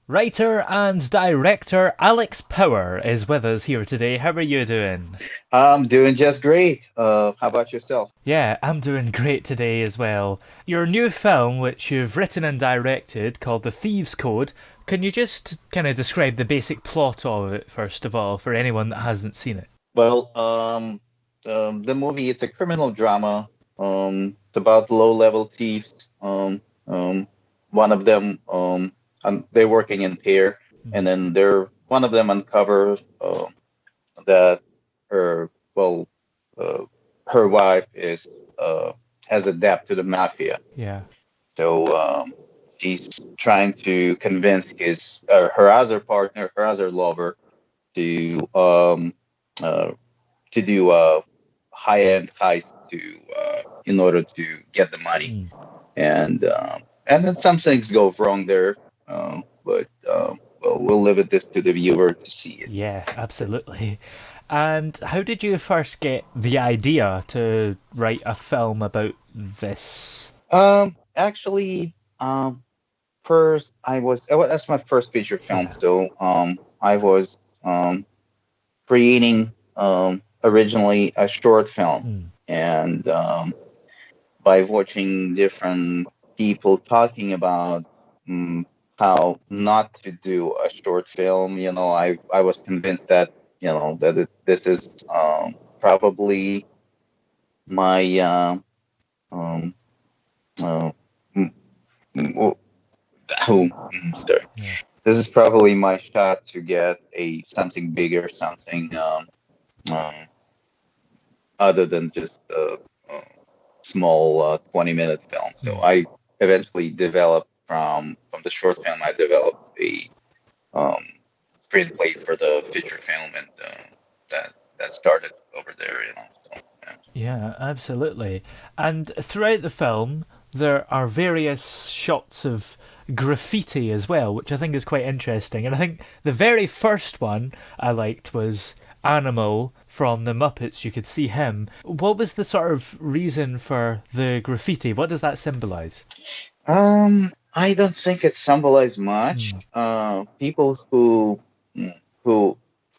Writer and director Alex Power is with us here today. How are you doing? I'm doing just great. How about yourself? Yeah, I'm doing great today as well. Your new film, which you've written and directed, called The Thieves' Code, can you just kind of describe the basic plot of it, first of all, for anyone that hasn't seen it? Well, the movie is a criminal drama. It's about low-level thieves. One of them, they're working in pair, and then one of them uncovers that her, well, uh, her wife is has a debt to the mafia. Yeah. So she's trying to convince her other partner, her other lover, to uh, to do a high-end heist in order to get the money, Mm. and then some things go wrong there, but well, we'll leave this to the viewer to see it. Yeah, absolutely. And how did you first get the idea to write a film about this? Actually, first that's my first feature film, Yeah. so I was creating originally a short film, Mm. and by watching different people talking about um, how not to do a short film, I was convinced that this is probably my um, uh, mm, mm, sorry. Yeah. This is probably my shot to get a something bigger, something um, other than just a small 20-minute film. So Mm. I eventually developed from the short film. I developed a um, screenplay for the feature film, and that started over there. So, yeah. Yeah, absolutely. And throughout the film, there are various shots of graffiti as well, which I think is quite interesting. And I think the very first one I liked was Animal from the Muppets. You could see him. What was the sort of reason for the graffiti? What does that symbolize? I don't think it symbolized much. Hmm. People who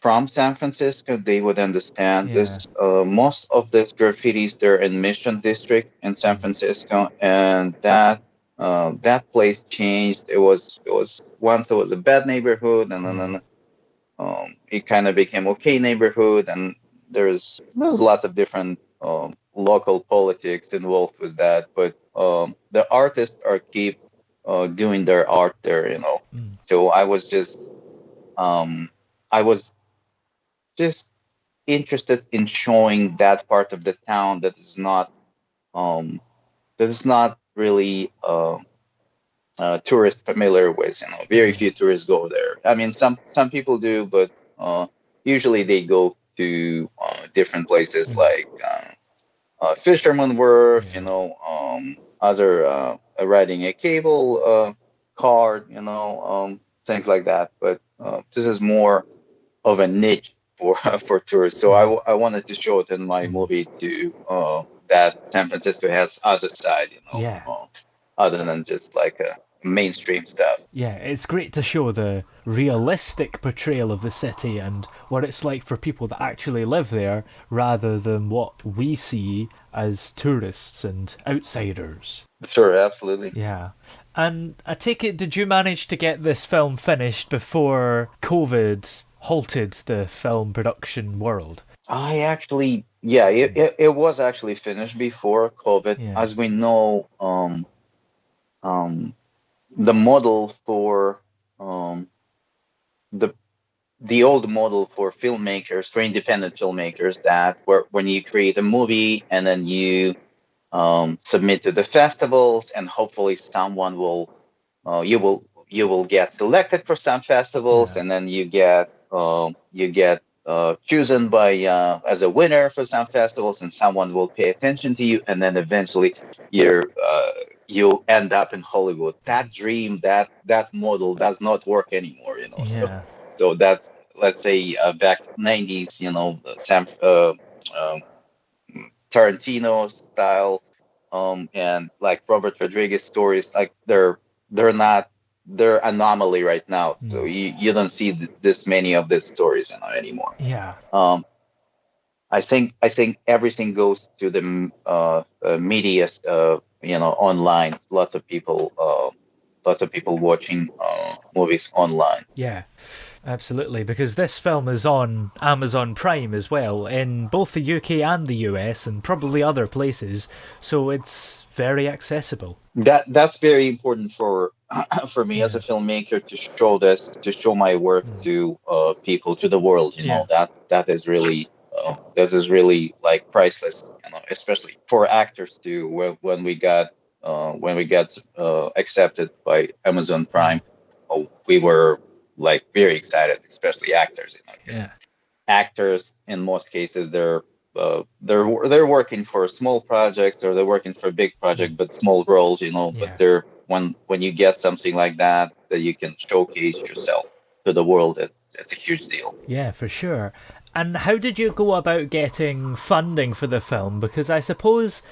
from San Francisco, they would understand Yeah. this. Most of these graffitis, they're in Mission District in San Hmm. Francisco, and that place changed. It was once it was a bad neighborhood, and Yeah. then it kind of became okay neighborhood, and there's lots of different local politics involved with that, but the artists are keep doing their art there. Hmm. So um, I was just interested in showing that part of the town um, that is not really tourists familiar with. Very Yeah. few tourists go there. I mean, some people do, but usually they go to different places Hmm. like Fisherman Wharf, Yeah. other riding a cable car, things like that. But this is more of a niche for for tourists. So Yeah. I wanted to show it in my Hmm. movie to that San Francisco has other side, Yeah. other than just like mainstream stuff. Yeah, it's great to show the realistic portrayal of the city and what it's like for people that actually live there rather than what we see as tourists and outsiders. Sure, absolutely. Yeah. And I take it, did you manage to get this film finished before COVID halted the film production world? I actually, yeah, it was actually finished before COVID. Yeah. As we know, um, the model for um, the the old model for filmmakers, for independent filmmakers, that where when you create a movie and then you submit to the festivals, and hopefully someone will you will get selected for some festivals, Yeah. and then you get chosen by as a winner for some festivals, and someone will pay attention to you, and then eventually you're you end up in Hollywood. That dream, that model does not work anymore. Yeah. So that's, let's say, back 90s, Sam um, Tarantino style, and like Robert Rodriguez stories, like they're not they're anomaly right now. So Mm. you don't see this many of these stories, anymore. Yeah. Um, I think everything goes to the media, online. Lots of people watching movies online. Yeah. Absolutely, because this film is on Amazon Prime as well, in both the UK and the US, and probably other places, so it's very accessible. That's very important for for me as a Yeah. filmmaker to show this, to show my work Mm. to people, to the world. Yeah. That is really like priceless. Especially for actors too. When we got accepted by Amazon Mm. Prime, we were like very excited, especially actors. 'Cause Yeah. actors in most cases they're working for small projects, or they're working for a big Mm. project but small roles, but Yeah. they're when you get something like that you can showcase yourself to the world, it's a huge deal. Yeah, for sure. And how did you go about getting funding for the film? Because I suppose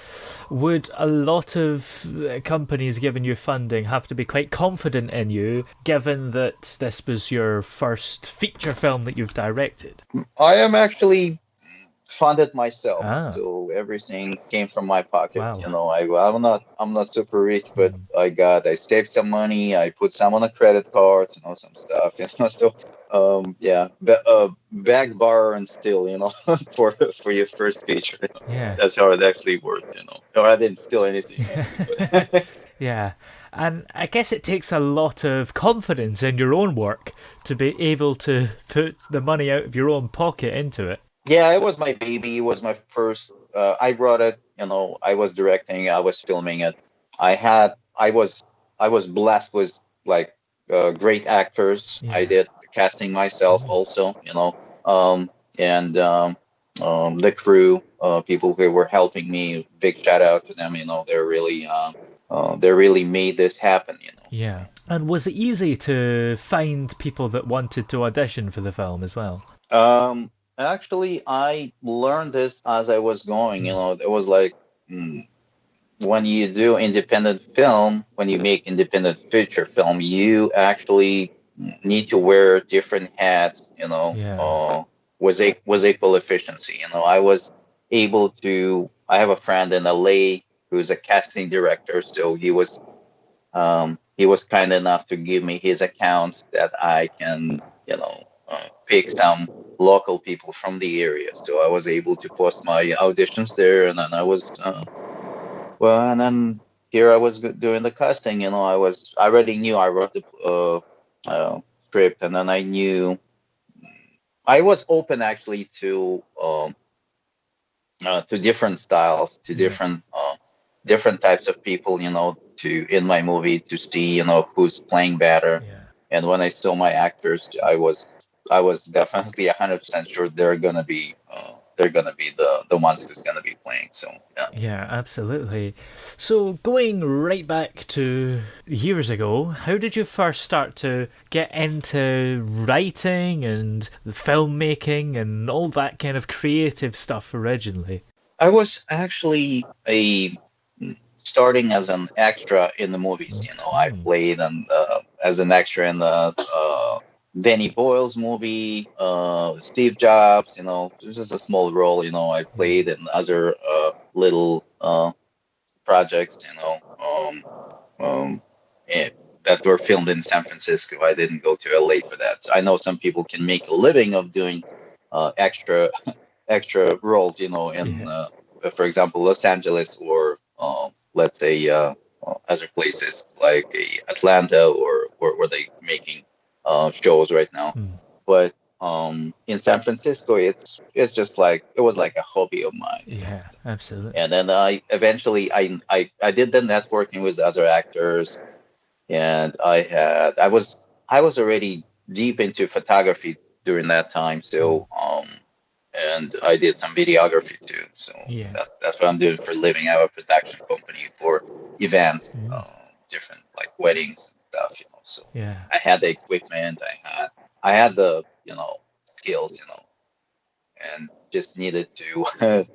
would a lot of companies giving you funding have to be quite confident in you, given that this was your first feature film that you've directed? I am actually funded myself, Ah, so everything came from my pocket. wow. I'm not super rich, but Mm. I saved some money. I put some on a credit card, some stuff. So yeah, beg, borrow, and steal. For your first feature. Yeah. That's how it actually worked. No, I didn't steal anything actually, but Yeah. And I guess it takes a lot of confidence in your own work to be able to put the money out of your own pocket into it. yeah, it was my baby. It was my first. I brought it. I was directing. I was filming it. I had. I was blessed with like great actors. I Yeah. did the casting myself Mm. also. And the crew, people who were helping me. Big shout out to them. They really made this happen. Yeah. And was it easy to find people that wanted to audition for the film as well? Actually, I learned this as I was going. Mm. It was like. mm, when you do independent film, when you make independent feature film, you actually need to wear different hats, Yeah. with equal efficiency. I was able to. I have a friend in LA who's a casting director, so he was kind enough to give me his account that I can, pick some local people from the area. So I was able to post my auditions there, and then and then here I was doing the casting. I already knew I wrote the script, and then I knew I was open actually to different styles, to Yeah. different types of people. To in my movie to see who's playing better. Yeah. And when I saw my actors, I was definitely 100% sure they're gonna be the ones who's gonna be playing. So yeah. Yeah, absolutely. So, going right back to years ago, how did you first start to get into writing and filmmaking and all that kind of creative stuff originally? I was actually a starting as an extra in the movies. I Mm. played as an extra in the Danny Boyle's movie, Steve Jobs. It was just a small role. I Yeah. played in other little projects. Eh, that were filmed in San Francisco. I didn't go to LA for that. So I know some people can make a living of doing extra extra roles, in, Yeah. for example, Los Angeles, or let's say other places like Atlanta, or where they making shows right now. Mm. But in San Francisco, it's just like it was like a hobby of mine. Yeah, absolutely. And then I eventually I did the networking with other actors, and I was already deep into photography during that time. Mm. So and I did some videography too. So Yeah. that's what I'm doing for a living. I have a production company for events, Mm. different like weddings and stuff. So Yeah. I had the equipment, I had the skills, and just needed to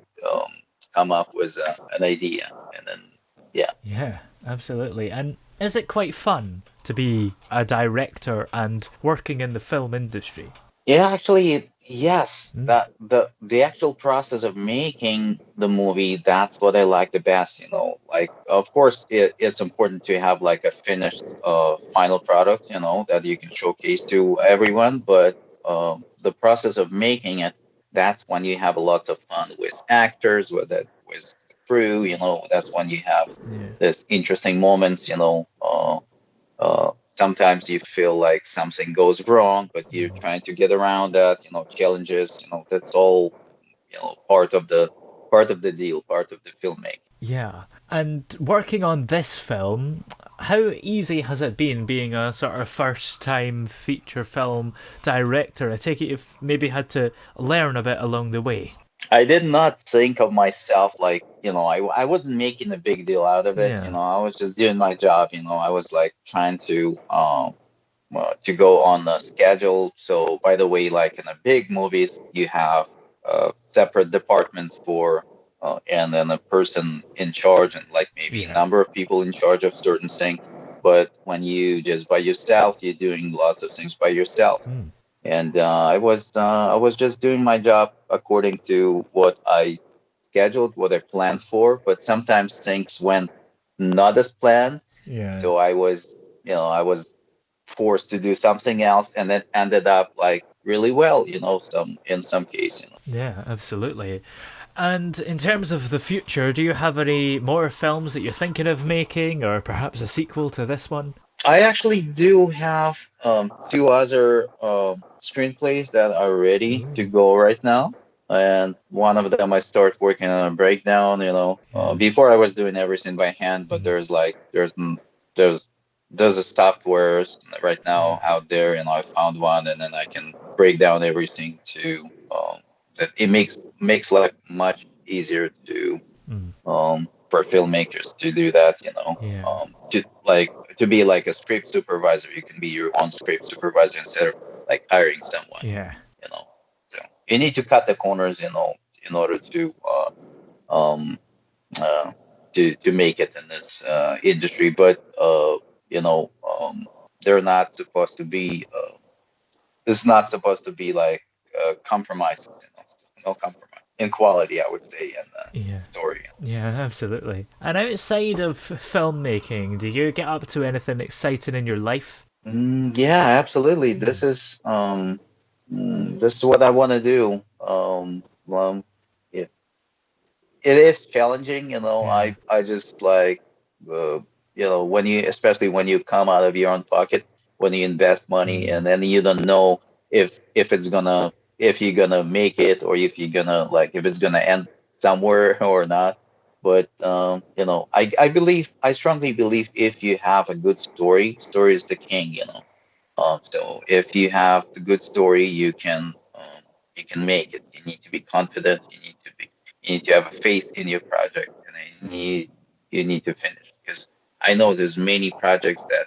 come up with an idea, and then yeah. Yeah, absolutely. And Is it quite fun to be a director and working in the film industry? Yeah, actually, yes. That the actual process of making the movie, that's what I like the best, you know. Like, of course, it's important to have like a finished final product, you know, that you can showcase to everyone, but the process of making it, that's when you have lots of fun with actors, with the crew, you know, that's when you have Yeah. this interesting moments, you know. Sometimes you feel like something goes wrong, but you're trying to get around that, you know, challenges, you know, that's all, you know, part of the deal, part of the filmmaking. Yeah. And working on this film, how easy has it been being a sort of first time feature film director? I take it you've maybe had to learn a bit along the way. I did not think of myself like, you know, I wasn't making a big deal out of it, you Yeah. know, I was just doing my job, you know, I was like trying to go on a schedule. So, by the way, like in the big movies, you have separate departments for, and then a person in charge, and like maybe a Yeah. number of people in charge of certain things. But when you just by yourself, you're doing lots of things by yourself. And I was just doing my job according to what I scheduled, what I planned for. But sometimes things went not as planned, Yeah. so I was forced to do something else, and then ended up like really well, you know, some in some cases. Yeah, absolutely. And in terms of the future, do you have any more films that you're thinking of making, or perhaps a sequel to this one? I actually do have two other screenplays that are ready to go right now. And one of them I start working on a breakdown. You know, Yeah. before I was doing everything by hand, but there's there's a software right Yeah. now out there, and I found one, and then I can break down everything to that it makes life much easier to for filmmakers to do that, you know, Yeah. to be like a script supervisor. You can be your own script supervisor instead of like hiring someone, Yeah. you know. So you need to cut the corners, you know, in order um, uh, to make it in this industry. But you know, they're not supposed to be. It's not supposed to be like compromises, you know, no compromise in quality, I would say, and Yeah. story. Yeah, absolutely. And outside of filmmaking, do you get up to anything exciting in your life? Yeah, absolutely. This is what I want to do. It, it is challenging, you know. Yeah. I just like, uh, you know, when you, especially when you come out of your own pocket, when you invest money, and then you don't know if it's gonna if you're gonna make it, or if you're gonna like if it's gonna end somewhere or not. But you know, I strongly believe if you have a good story, story is the king, you know. So if you have the good story, you can make it. You need to be confident. You need to have a faith in your project, and you need to finish. Because I know there's many projects that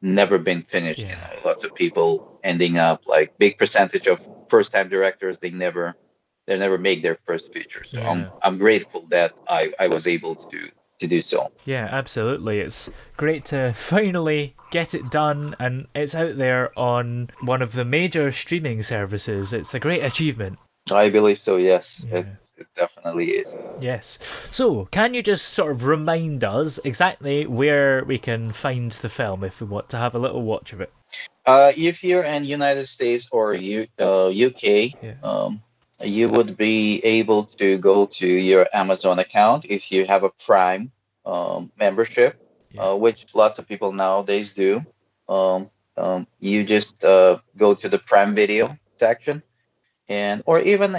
never been finished. You Yeah. know, lots of people ending up like big percentage of first time directors. They never make their first feature. So Yeah. I'm grateful that I was able to do so. Yeah, absolutely. It's great to finally get it done and it's out there on one of the major streaming services. It's a great achievement. I believe so. Yes, Yeah. it definitely is. Yes. So, can you just sort of remind us exactly where we can find the film if we want to have a little watch of it? If you're in United States or UK, Yeah. you would be able to go to your Amazon account if you have a Prime membership, Yeah. which lots of people nowadays do. You just go to the Prime Video section, and or even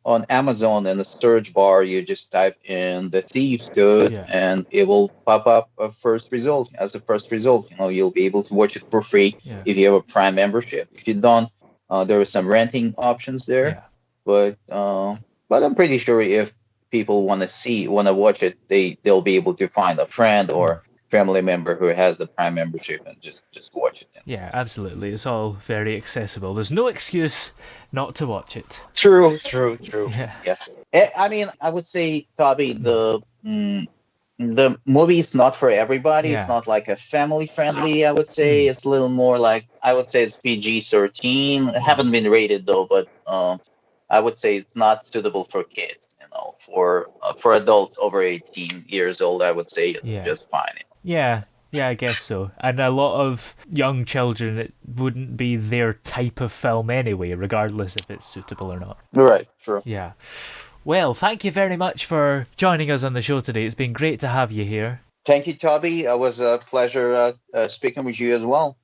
on Amazon in the search bar, you just type in the Thieves Code, Yeah. and it will pop up a first result. As a first result, you know, you'll be able to watch it for free Yeah. if you have a Prime membership. If you don't, there are some renting options there, Yeah. but I'm pretty sure if people want to watch it, they'll be able to find a friend or family member who has the Prime membership and just watch it. Yeah, absolutely. It's all very accessible. There's no excuse not to watch it. True, true, true. Yeah. Yes. I mean, I would say, Toby, the movie is not for everybody. It's Yeah. not like a family friendly, I would say. It's a little more like, I would say it's PG-13. It haven't been rated though, but I would say it's not suitable for kids. For adults over 18 years old, I would say it's Yeah. just fine. Yeah. Yeah, I guess so. And a lot of young children, it wouldn't be their type of film anyway, regardless if it's suitable or not. Right, sure. Yeah. Well, thank you very much for joining us on the show today. It's been great to have you here. Thank you, Toby. It was a pleasure speaking with you as well.